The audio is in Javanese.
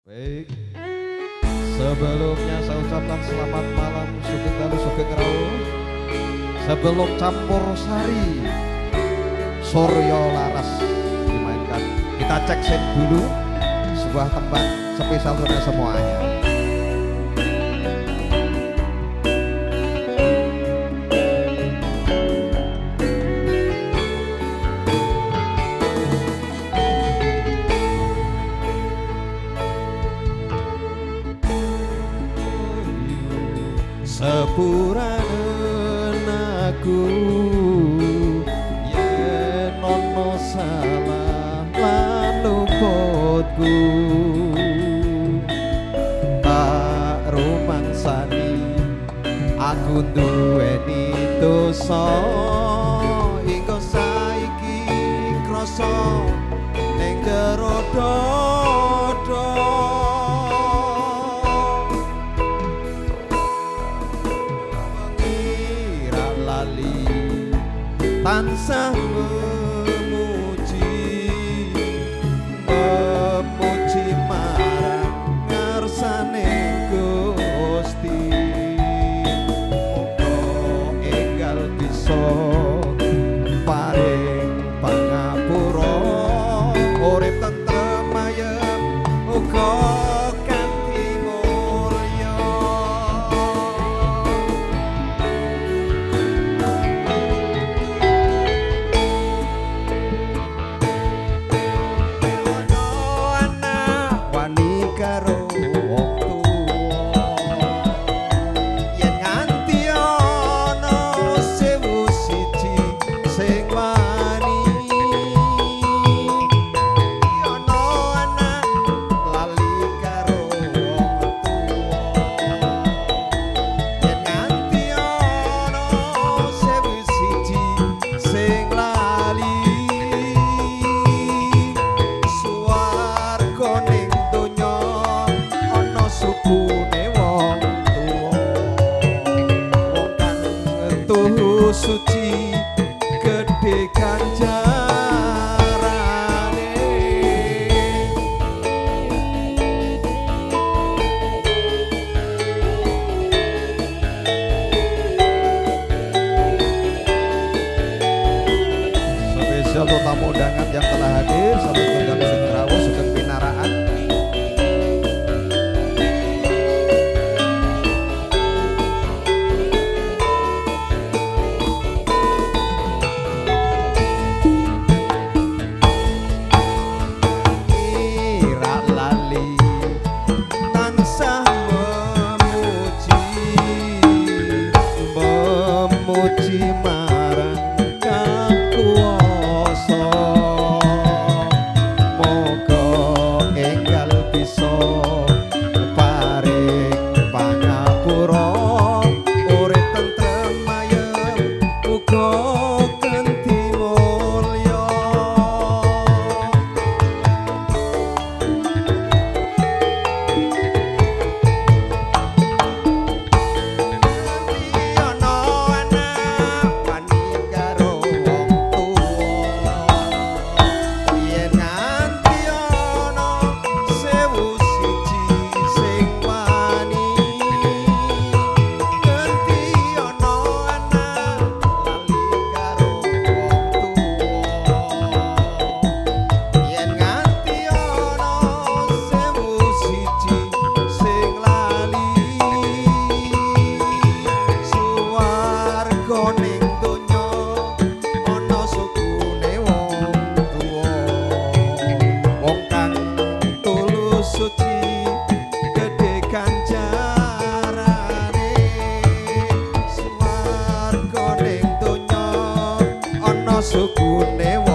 Baik, sebelumnya saya ucapkan selamat malam Sugeng Dalu Sugeng Rawu. Sebelum campur sari Suryo Laras dimainkan, kita cek set dulu sebuah tempat spesial untuk semuanya. Sepuranen aku yen ono salah lan luputku, tak rumangsani aku duweni dosa, hingga saiki krasa ning jero dodo. Tansah memuji marang ngarsane Gusti, muga enggal bisa paring pangapura, urip tentrem ayem uga kanthi mulya. Suci gedhe ganjarane, spesial untuk tamu undangan yang telah hadir, Sugeng Dalu Sugeng Rawu Sugeng Pinaraan. Memuji marang Kang Kuwasa, moga enggal bisa paring pangapura, urip tentrem ayem uga kanthi mulya. Suci gedhe ganjarane, swarga ning donya ana sugune.